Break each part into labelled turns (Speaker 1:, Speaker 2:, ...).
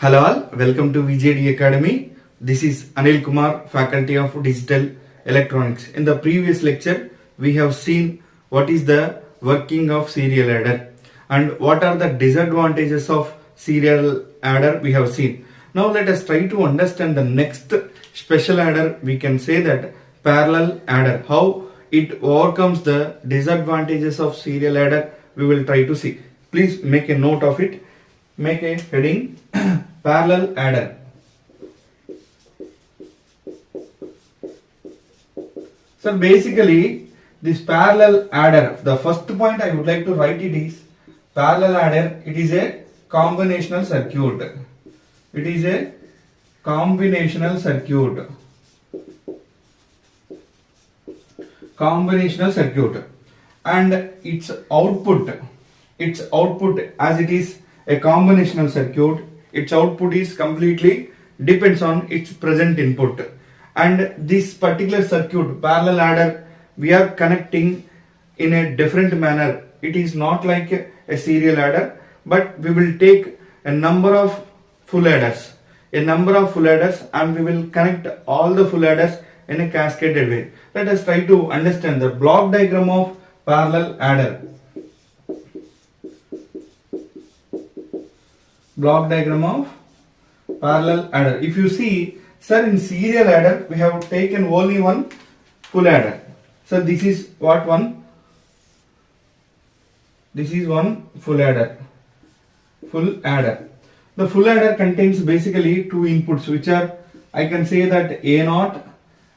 Speaker 1: Hello all, welcome to VJD Academy. This is Anil Kumar, Faculty of Digital Electronics. In the previous lecture, we have seen what is the working of serial adder and what are the disadvantages of serial adder we have seen. Now let us try to understand the next special adder. We can say that parallel adder, how it overcomes the disadvantages of serial adder, we will try to see. Please make a note of it. Make a heading parallel adder. So basically this parallel adder, the first point I would like to write it is parallel adder. It is a combinational circuit. It is a combinational circuit. Combinational circuit, and its output as it is a combinational circuit, its output is completely depends on its present input. And this particular circuit, parallel adder, we are connecting in a different manner. It is not like a serial adder, but we will take a number of full adders, and we will connect all the full adders in a cascaded way. Let us try to understand the block diagram of parallel adder. Block diagram of parallel adder. If you see, sir, in serial adder we have taken only one full adder. So this is what one? This is one full adder. Full adder. The full adder contains basically two inputs, which are, I can say that A0,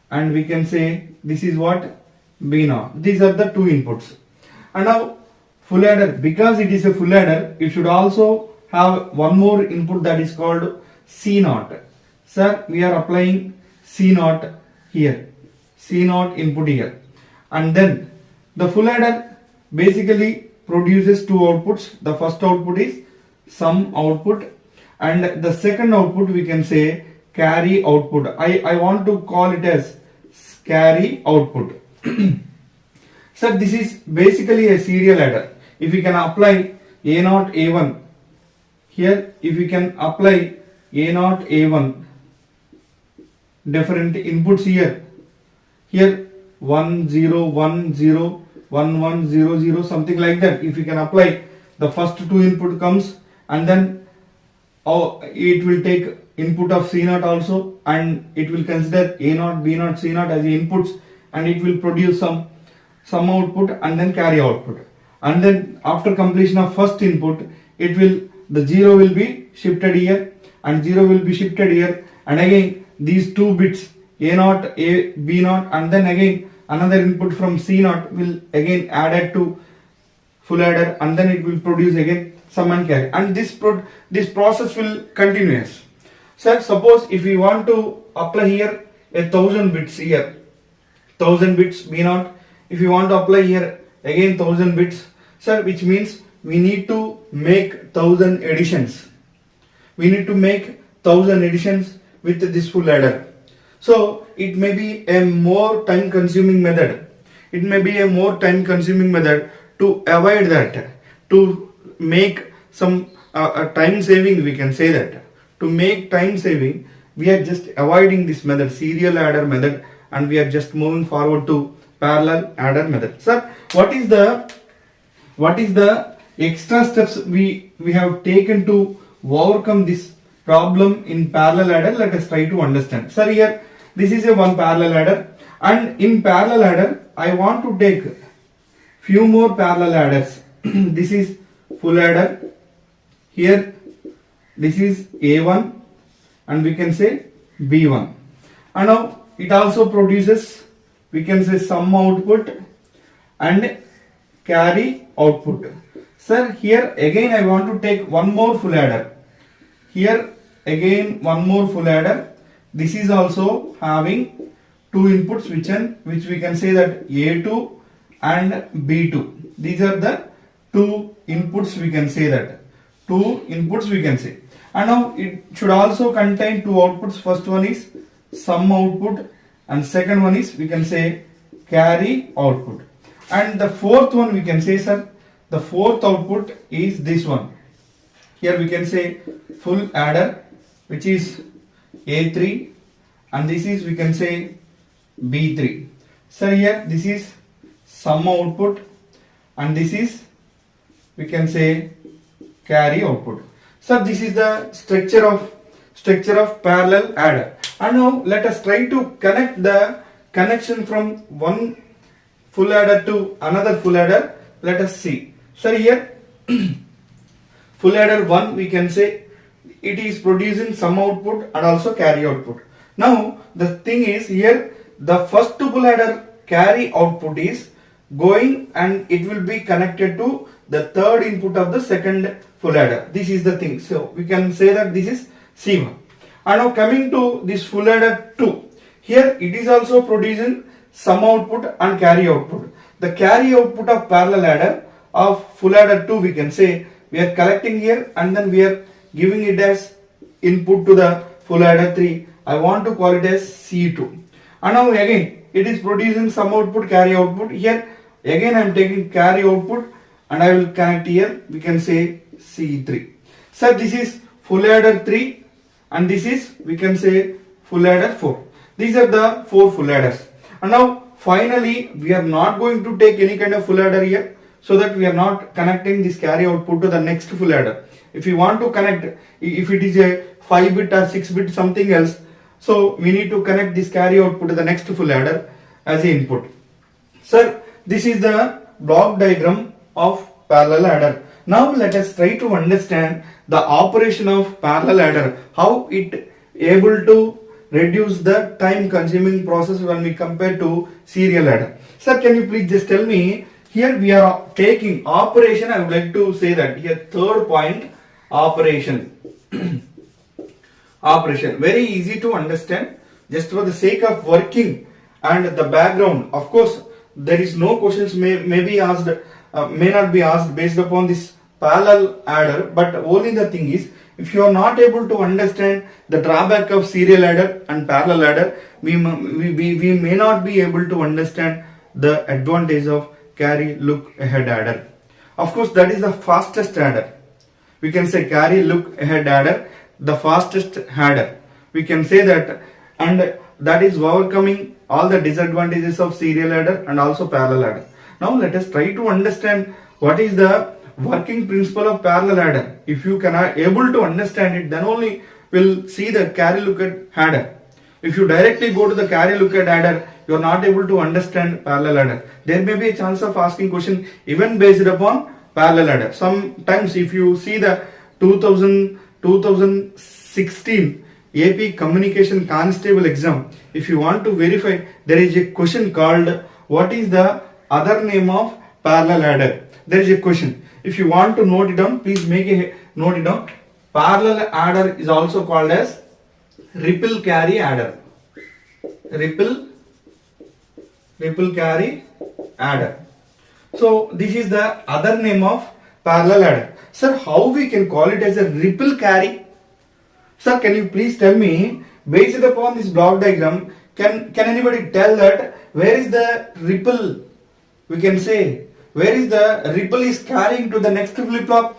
Speaker 1: and we can say this is what? B0. These are the two inputs. And now full adder, because it is a full adder, it should also have one more input, that is called C0. Sir, we are applying C0 here. C0 input here. And then the full adder basically produces two outputs. The first output is sum output, and the second output we can say carry output. I want to call it as carry output. So this is basically a serial adder. If we can apply A0, A1 here, if we can apply A0, A1 different inputs here 1 0 1 0 1 1 0 0, something like that. If we can apply, the first two input comes, and then it will take input of C0 also, and it will consider A0, B0, C0 as the inputs, and it will produce some output and then carry output. And then after completion of first input, the 0 will be shifted here and 0 will be shifted here, and again these two bits A0, B0, and then again another input from C0 will again added to full adder, and then it will produce again sum and carry, and this process will continuous. So suppose if we want to apply here 1000 bits here, 1000 bits B0, if you want to apply here again 1000 bits, sir, which means we need to make 1000 additions. We need to make 1000 additions with this full adder. So it may be a more time consuming method. It may be a more time consuming method. To avoid that, to make some time saving, we can say that. To make time saving, we are just avoiding this method, serial adder method, and we are just moving forward to parallel adder method. Sir, what is the extra steps we have taken to overcome this problem in parallel adder? Let us try to understand. Sir, here this is a one parallel adder, and in parallel adder I want to take few more parallel adders. This is full adder. Here this is A1, and we can say B1, and now it also produces, we can say, sum output and carry output. Sir, here again I want to take one more full adder. Here again one more full adder. This is also having two inputs, which we can say that A2 and B2. These are the two inputs, we can say that. Two inputs we can say. And now it should also contain two outputs. First one is sum output, and second one is, we can say, carry output. And the fourth one we can say, sir, the fourth output is this one. Here we can say full adder, which is A3, and this is, we can say, B3. So here this is sum output, and this is, we can say, carry output. So this is the structure of parallel adder. And now let us try to connect the connection from one full adder to another full adder. Let us see. So here full adder 1, we can say it is producing sum output and also carry output. Now the thing is, here the first full adder carry output is going and it will be connected to the third input of the second full adder. This is the thing. So we can say that this is C1. And now coming to this full adder 2, here it is also producing sum output and carry output. The carry output of parallel adder of full adder 2, we can say, we are collecting here and then we are giving it as input to the full adder 3. I want to call it as C2. And now again it is producing sum output, carry output. Here again I am taking carry output and I will connect here, we can say C3. So this is full adder 3 and this is, we can say, full adder 4. These are the 4 full adders. And now finally we are not going to take any kind of full adder here, so that we are not connecting this carry output to the next full adder. If you want to connect, if it is a 5-bit or 6-bit something else, so we need to connect this carry output to the next full adder as the input. Sir, this is the block diagram of parallel adder. Now let us try to understand the operation of parallel adder, how it able to reduce the time consuming process when we compare to serial adder. Sir, can you please just tell me, here we are taking operation, I would like to say that here third point, operation. Operation, very easy to understand, just for the sake of working and the background. Of course there is no questions may be asked, may not be asked based upon this parallel adder, but only the thing is, if you are not able to understand the drawback of serial adder and parallel adder, we may not be able to understand the advantage of carry look ahead adder. Of course that is the fastest adder. We can say carry look ahead adder, the fastest adder. We can say that, and that is overcoming all the disadvantages of serial adder and also parallel adder. Now let us try to understand what is the working principle of parallel adder. If you cannot able to understand it, then only we'll see the carry look ahead adder. If you directly go to the carry look ahead adder, you are not able to understand parallel adder. There may be a chance of asking question even based upon parallel adder. Sometimes if you see the 2016 AP Communication Constable exam, if you want to verify, there is a question called what is the other name of parallel adder. There is a question. If you want to note it down, please note it down. Parallel adder is also called as ripple carry adder. Ripple carry adder. So this is the other name of parallel adder. Sir, how we can call it as a ripple carry? Sir, can you please tell me, based upon this block diagram, can anybody tell that where is the ripple? We can say, where is the ripple is carrying to the next flip-flop?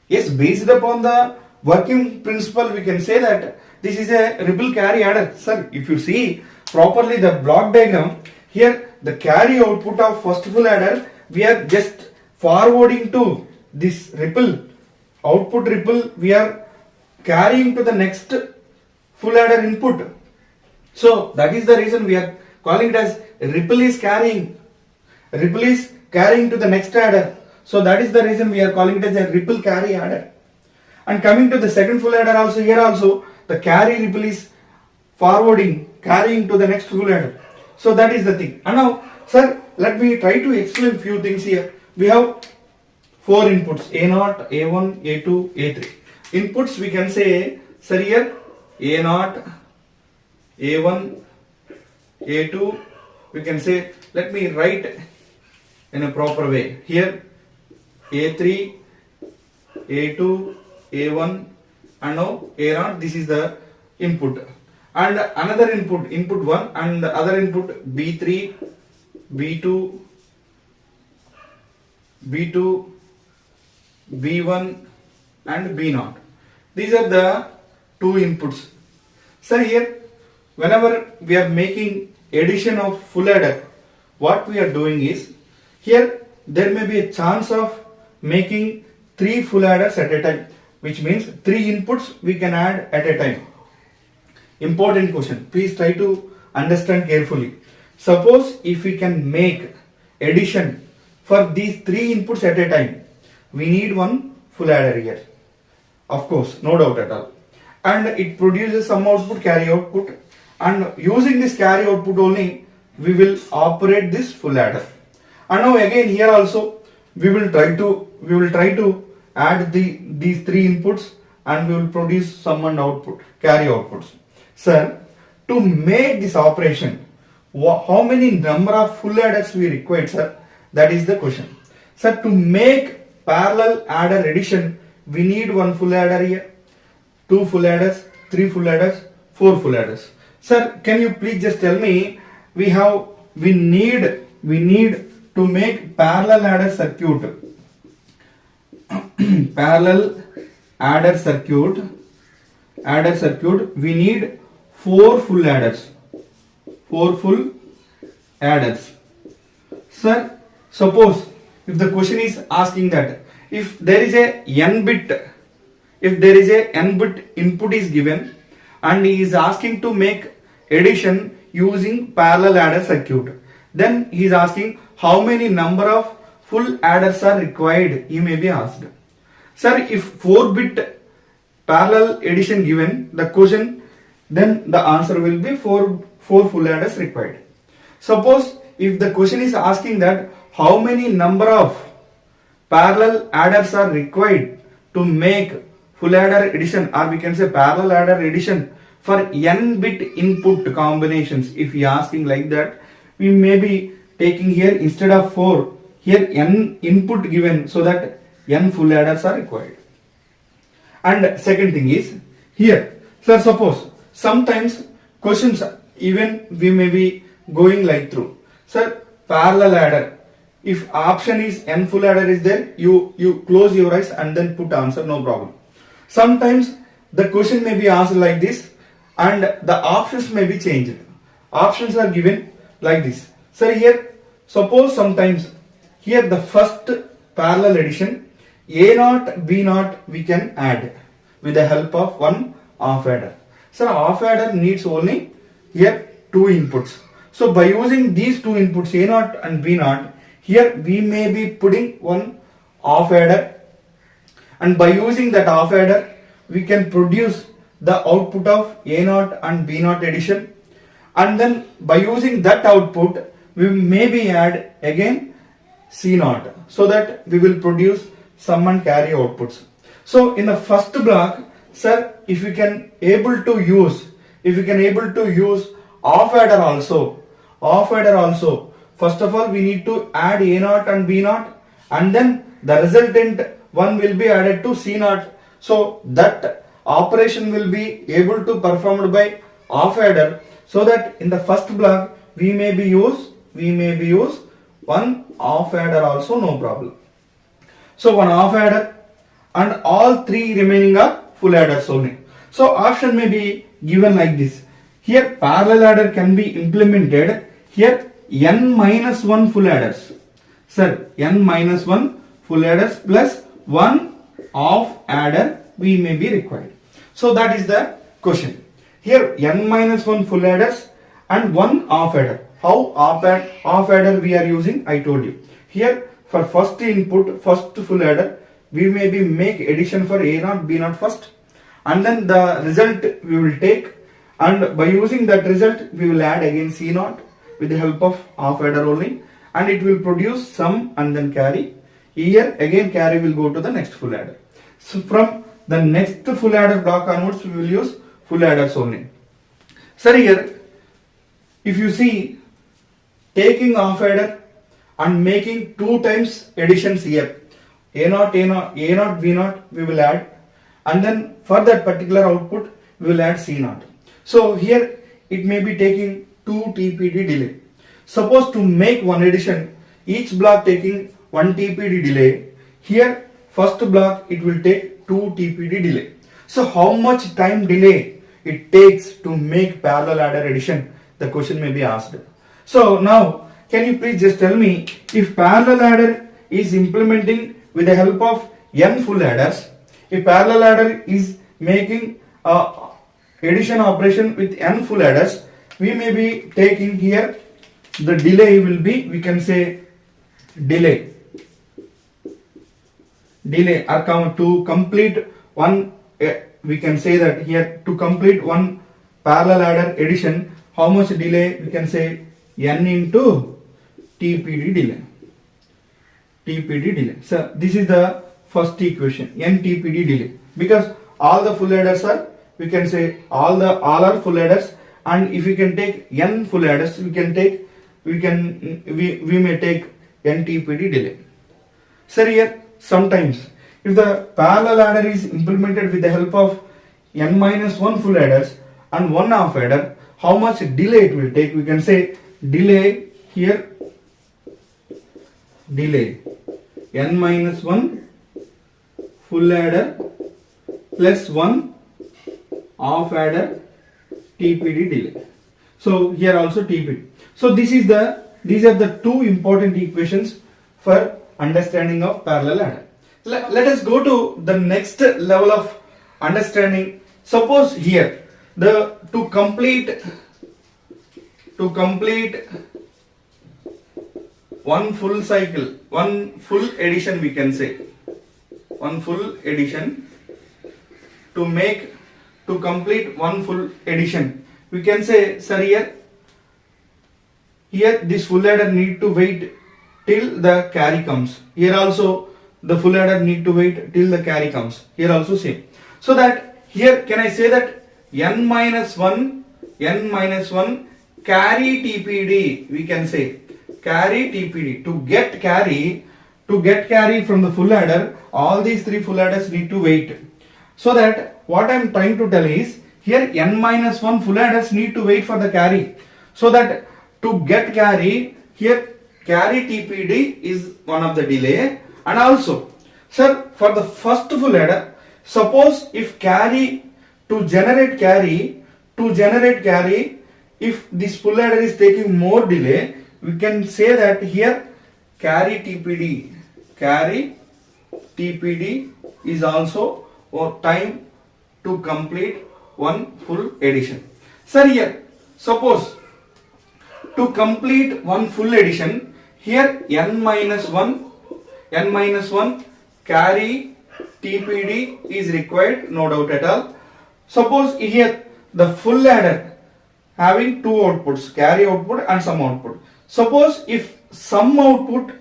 Speaker 1: Yes, based upon the working principle, we can say that this is a ripple carry adder. Sir, if you see properly the block diagram, here the carry output of first full adder, we are just forwarding to this ripple, output ripple, we are carrying to the next full adder input. So that is the reason we are calling it as ripple is carrying to the next adder. So that is the reason we are calling it as a ripple carry adder. And coming to the second full adder also, here also the carry ripple is carrying to the next full adder. So that is the thing. And now, sir, let me try to explain few things here. We have 4 inputs, A0, A1, A2, A3. Inputs we can say, sir, here A0, A1, A2, we can say, let me write in a proper way. Here A3, A2, A1 and now A0, this is the input. And another input 1 and the other input B3, B2, B1 and B0. These are the two inputs. Sir, here whenever we are making addition of full adder, what we are doing is, here there may be a chance of making three full adders at a time, which means three inputs we can add at a time. Important question, please try to understand carefully. Suppose if we can make addition for these three inputs at a time, we need one full adder here. Of course, no doubt at all. And it produces some output, carry output, and using this carry output only we will operate this full adder. And now again here also we will try to add these three inputs and we will produce sum and output, carry outputs. Sir, to make this operation, how many number of full adders we require, sir? That is the question. Sir, to make parallel adder addition, we need one full adder here, two full adders, three full adders, four full adders. Sir, can you please just tell me, we need to make parallel adder circuit. Parallel adder circuit, we need four full adders. Sir, suppose if the question is asking that if there is a n bit input is given and he is asking to make addition using parallel adder circuit, then he is asking how many number of full adders are required, he may be asked. Sir, if 4-bit parallel addition given the question, then the answer will be four full adders required. Suppose if the question is asking that how many number of parallel adders are required to make full adder addition, or we can say parallel adder addition for n bit input combinations, if we are asking like that, we may be taking here instead of 4, here n input given, so that n full adders are required. And second thing is here, sir, suppose sometimes questions even we may be going like through. Sir, parallel adder, if option is n full adder is there, you close your eyes and then put answer, no problem. Sometimes the question may be asked like this and the options may be changed. Options are given like this. Sir, here suppose sometimes here the first parallel addition A0 B0 we can add with the help of one half adder. Sir, half adder needs only here two inputs. So by using these two inputs A0 and B0, here we may be putting one half adder, and by using that half adder we can produce the output of A0 and B0 addition, and then by using that output we maybe add again C0, so that we will produce sum and carry outputs. So in the first block, sir, if we can able to use half adder also, first of all we need to add A0 and B0, and then the resultant one will be added to C0, so that operation will be able to performed by half adder, so that in the first block we may be use one half adder also, no problem. So one half adder and all three remaining are full adders only. So option may be given like this. Here parallel adder can be implemented. Here n minus 1 full adders. Sir, n minus 1 full adders plus one half adder we may be required. So that is the question. Here n minus 1 full adders and one half adder. How half adder we are using, I told you. Here for first input, first full adder, we may be make addition for A0, B0 first, and then the result we will take, and by using that result we will add again C0 with the help of half adder only, and it will produce sum and then carry. Here again carry will go to the next full adder. So from the next full adder block onwards we will use full adders only. Sir, here if you see, taking half adder and making two times additions here, A0, B0 we will add, and then for that particular output we will add C0. So here it may be taking 2 TPD delay. Suppose to make one addition, each block taking 1 TPD delay, here first block it will take 2 TPD delay. So how much time delay it takes to make parallel adder addition? The question may be asked. So now, can you please just tell me, if parallel adder is implementing with the help of n full adders, if parallel adder is making a addition operation with n full adders, we may be taking here the delay will be, we can say delay or come to complete one, we can say that here to complete one parallel adder addition, how much delay? We can say n into TPD delay. So this is the first equation, n TPD delay, because all the full adders are, we can say all are full adders, and if we can take n full adders, we may take n TPD delay. So here sometimes if the parallel adder is implemented with the help of n minus 1 full adders and 1 half adder, how much delay it will take? We can say delay here, delay n minus 1 full adder plus 1 half adder TPD delay. So here also TPD. So these are the two important equations for understanding of parallel adder. Let us go to the next level of understanding. Suppose here to complete one full cycle, one full addition, we can say one full addition, to complete one full addition, we can say, sir, here this full adder need to wait till the carry comes. Here also the full adder need to wait till the carry comes. Here also same. So that here can I say that n minus 1 carry TPD, we can say carry TPD, to get carry from the full adder, all these three full adders need to wait. So that what I am trying to tell is, here n minus 1 full adders need to wait for the carry. So that to get carry, here carry TPD is one of the delay. And also, sir, for the first full adder, suppose if to generate carry, if this full adder is taking more delay, we can say that here carry TPD is also time to complete one full addition. Sir, here suppose to complete one full addition, here n minus 1 carry TPD is required, no doubt at all. Suppose here the full adder having two outputs, carry output and some output. Suppose if some output,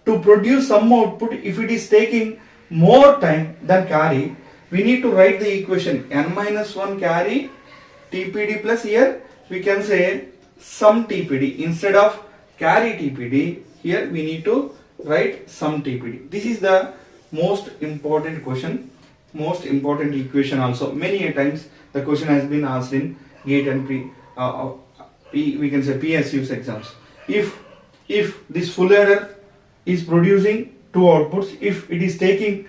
Speaker 1: to produce some output, if it is taking more time than carry, we need to write the equation n minus 1 carry TPD plus, here we can say some TPD. Instead of carry TPD, here we need to write some TPD. This is the most important question, most important equation also. Many a times the question has been asked in GATE and we can say PSUs exams. If this full adder is producing two outputs, if it is taking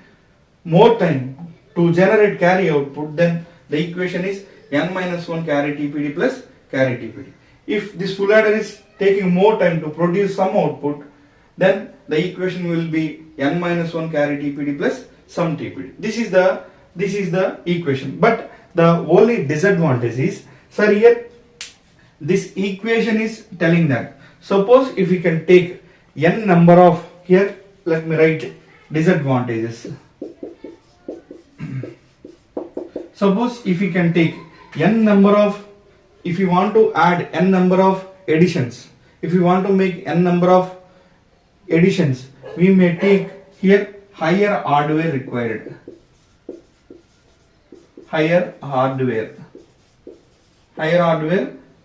Speaker 1: more time to generate carry output, then the equation is n minus 1 carry TPD plus carry TPD. If this full adder is taking more time to produce some output, then the equation will be n minus 1 carry TPD plus some TPD. This is the equation. But the only disadvantage is, sir, here this equation is telling that suppose if we can take n number of, here let me write disadvantages. Suppose if we can take n number of, if you want to add n number of additions, if you want to make n number of additions, we may take here higher hardware required. Higher hardware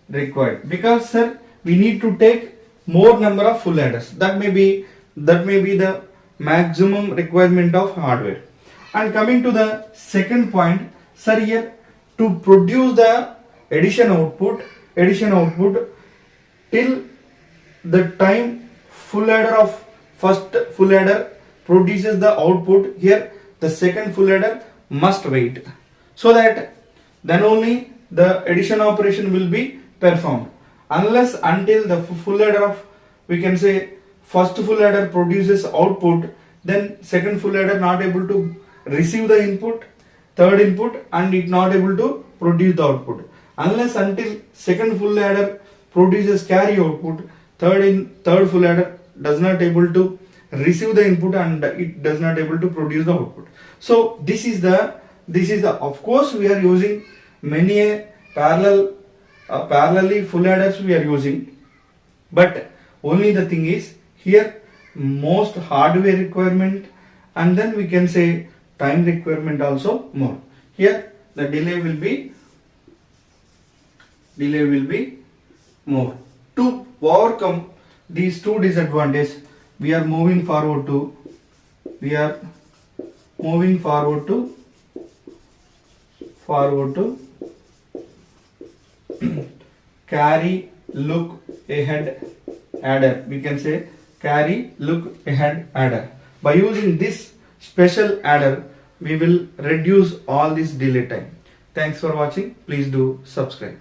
Speaker 1: required, because sir, we need to take more number of full adders. That may be the maximum requirement of hardware. And coming to the second point, sir, here to produce the addition output till the time first full adder produces the output, here the second full adder must wait. so that then only the addition operation will be performed. Unless until the full adder of, we can say, first full adder produces output, then second full adder not able to receive the input, third input, and it not able to produce the output. Unless until second full adder produces carry output, third full adder does not able to receive the input and it does not able to produce the output. So this is the of course we are using many a parallelly full adders we are using, but only the thing is here most hardware requirement, and then we can say time requirement also more. Here the delay will be more. To overcome these two disadvantages, we are moving forward to carry look ahead adder. We can say carry look ahead adder. By using this special adder, we will reduce all this delay time. Thanks for watching. Please do subscribe.